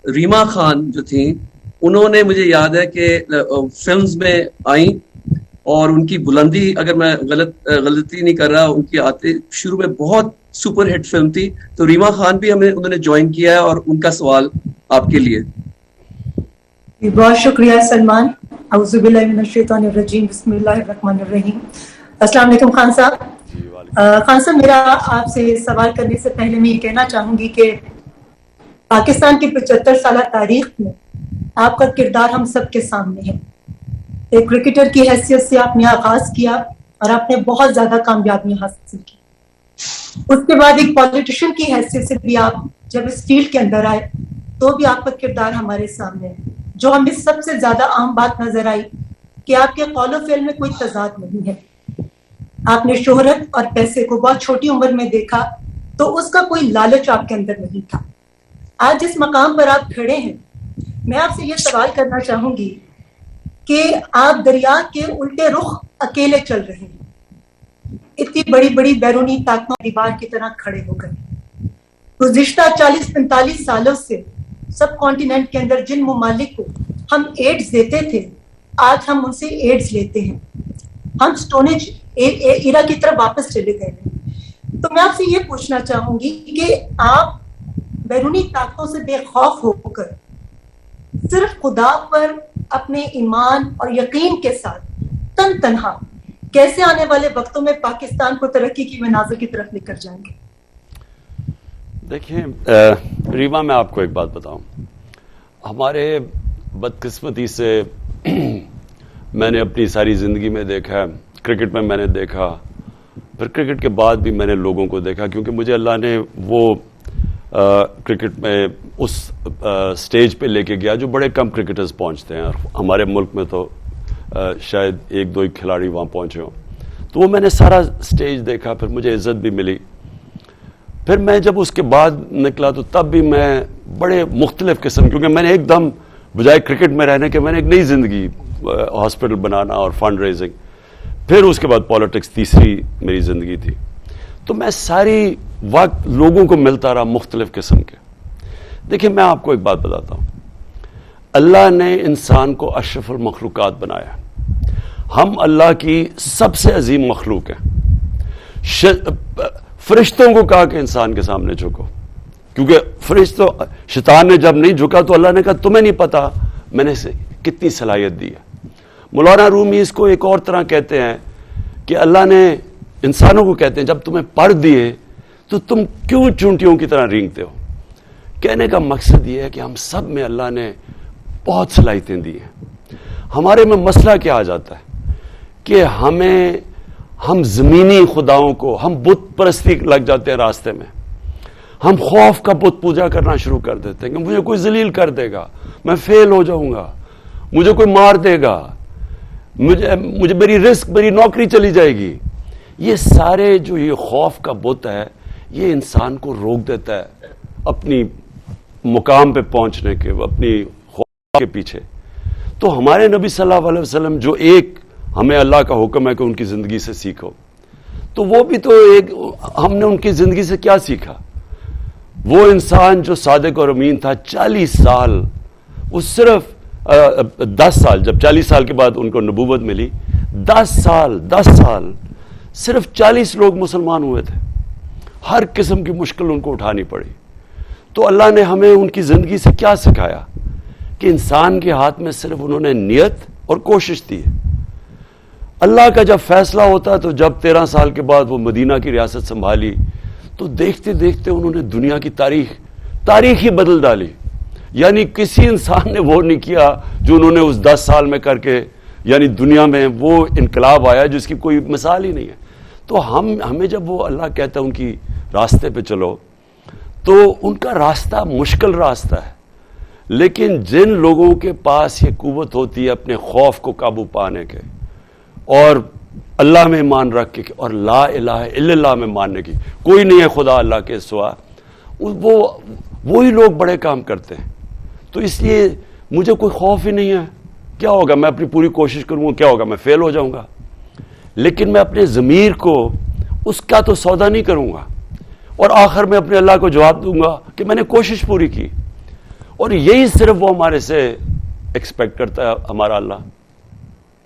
ریما خان جو تھیں انہوں نے مجھے یاد ہے کہ فلمز میں آئیں اور ان کی بلندی اگر میں غلطی نہیں کر رہا ان کی آتے شروع میں بہت سپر ہٹ فلم تھی. تو ریما خان بھی انہوں نے جوائن کیا ہے اور ان کا سوال آپ کے لیے. بہت شکریہ سلمان. اعوذ باللہ من الشیطان الرجیم بسم اللہ الرحمن الرحیم. السلام علیکم خان صاحب. خان صاحب میرا آپ سے سوال کرنے سے پہلے میں یہ کہنا چاہوں گی کہ پاکستان کی 75 سالہ تاریخ میں آپ کا کردار ہم سب کے سامنے ہے. ایک کرکٹر کی حیثیت سے آپ نے آغاز کیا اور آپ نے بہت زیادہ کامیابی حاصل کی. اس کے بعد ایک پولیٹیشین کی حیثیت سے بھی آپ جب اس فیلڈ کے اندر آئے تو بھی آپ کا کردار ہمارے سامنے ہے. جو ہمیں سب سے زیادہ عام بات نظر آئی کہ آپ کے قول و فعل میں کوئی تضاد نہیں ہے. آپ نے شہرت اور پیسے کو بہت چھوٹی عمر میں دیکھا تو اس کا کوئی لالچ آپ کے اندر نہیں تھا. آج جس مقام پر آپ کھڑے ہیں میں آپ سے یہ سوال کرنا چاہوں گی کہ آپ دریا کے الٹے رخ اکیلے چل رہے ہیں. اتنی بڑی بڑی بیرونی طاقتوں دیوار کی طرح کھڑے ہو گئے. گزشتہ 40-45 سالوں سے سب کانٹیننٹ کے اندر جن ممالک کو ہم ایڈز دیتے تھے آج ہم ان سے ایڈز لیتے ہیں. ہم سٹونج ایرا کی طرف واپس چلے گئے ہیں. تو میں آپ سے یہ پوچھنا چاہوں گی کہ آپ بیرونی طاقتوں سے بے خوف ہو کر صرف خدا پر اپنے ایمان اور یقین کے ساتھ تنہا کیسے آنے والے وقتوں میں پاکستان کو ترقی کی منازل کی طرف لے کر جائیں گے؟ دیکھیں ریما، میں آپ کو ایک بات بتاؤں. ہمارے بدقسمتی سے میں نے اپنی ساری زندگی میں دیکھا، کرکٹ میں نے دیکھا، پھر کرکٹ کے بعد بھی میں نے لوگوں کو دیکھا، کیونکہ مجھے اللہ نے وہ کرکٹ میں اس سٹیج پہ لے کے گیا جو بڑے کم کرکٹرز پہنچتے ہیں. اور ہمارے ملک میں تو شاید 1-2 کھلاڑی وہاں پہنچے ہوں. تو وہ میں نے سارا سٹیج دیکھا، پھر مجھے عزت بھی ملی. پھر میں جب اس کے بعد نکلا تو تب بھی میں بڑے مختلف قسم، کیونکہ میں نے ایک دم بجائے کرکٹ میں رہنے کے میں نے ایک نئی زندگی، ہاسپٹل بنانا اور فنڈ ریزنگ، پھر اس کے بعد پالیٹکس تیسری میری زندگی تھی. تو میں ساری وقت لوگوں کو ملتا رہا مختلف قسم کے. دیکھیں میں آپ کو ایک بات بتاتا ہوں، اللہ نے انسان کو اشرف المخلوقات بنایا. ہم اللہ کی سب سے عظیم مخلوق ہیں. فرشتوں کو کہا کہ انسان کے سامنے جھکو، کیونکہ شیطان نے جب نہیں جھکا تو اللہ نے کہا تمہیں نہیں پتا میں نے کتنی صلاحیت دی ہے. مولانا رومی اس کو ایک اور طرح کہتے ہیں کہ اللہ نے انسانوں کو کہتے ہیں جب تمہیں پڑھ دیے تو تم کیوں چونٹیوں کی طرح رینگتے ہو. کہنے کا مقصد یہ ہے کہ ہم سب میں اللہ نے بہت صلاحیتیں دی ہیں. ہمارے میں مسئلہ کیا آ جاتا ہے کہ ہم زمینی خداؤں کو، ہم بت پرستی لگ جاتے ہیں راستے میں. ہم خوف کا بت پوجا کرنا شروع کر دیتے ہیں کہ مجھے کوئی ذلیل کر دے گا، میں فیل ہو جاؤں گا، مجھے کوئی مار دے گا، مجھے میری رزق، میری نوکری چلی جائے گی. یہ سارے جو یہ خوف کا بت ہے یہ انسان کو روک دیتا ہے اپنی مقام پہ پہنچنے کے، اپنی خوف کے پیچھے. تو ہمارے نبی صلی اللہ علیہ وسلم جو ایک ہمیں اللہ کا حکم ہے کہ ان کی زندگی سے سیکھو، تو وہ بھی تو ایک، ہم نے ان کی زندگی سے کیا سیکھا؟ وہ انسان جو صادق اور امین تھا 40 سال، وہ صرف 10 سال، جب 40 سال کے بعد ان کو نبوت ملی، 10 سال صرف 40 لوگ مسلمان ہوئے تھے. ہر قسم کی مشکل ان کو اٹھانی پڑی. تو اللہ نے ہمیں ان کی زندگی سے کیا سکھایا کہ انسان کے ہاتھ میں صرف انہوں نے نیت اور کوشش دی ہے. اللہ کا جب فیصلہ ہوتا تو جب 13 سال کے بعد وہ مدینہ کی ریاست سنبھالی تو دیکھتے دیکھتے انہوں نے دنیا کی تاریخ ہی بدل ڈالی. یعنی کسی انسان نے وہ نہیں کیا جو انہوں نے اس 10 سال میں کر کے، یعنی دنیا میں وہ انقلاب آیا جس کی کوئی مثال ہی نہیں ہے. تو ہمیں جب وہ اللہ کہتا ہے ان کی راستے پہ چلو، تو ان کا راستہ مشکل راستہ ہے. لیکن جن لوگوں کے پاس یہ قوت ہوتی ہے اپنے خوف کو قابو پانے کے اور اللہ میں ایمان رکھ کے اور لا الہ الا اللہ میں ماننے کی، کوئی نہیں ہے خدا اللہ کے سوا، وہی لوگ بڑے کام کرتے ہیں. تو اس لیے مجھے کوئی خوف ہی نہیں ہے. کیا ہوگا، میں اپنی پوری کوشش کروں گا، کیا ہوگا، میں فیل ہو جاؤں گا، لیکن میں اپنے ضمیر کو اس کا تو سودا نہیں کروں گا اور آخر میں اپنے اللہ کو جواب دوں گا کہ میں نے کوشش پوری کی. اور یہی صرف وہ ہمارے سے ایکسپیکٹ کرتا ہے ہمارا اللہ.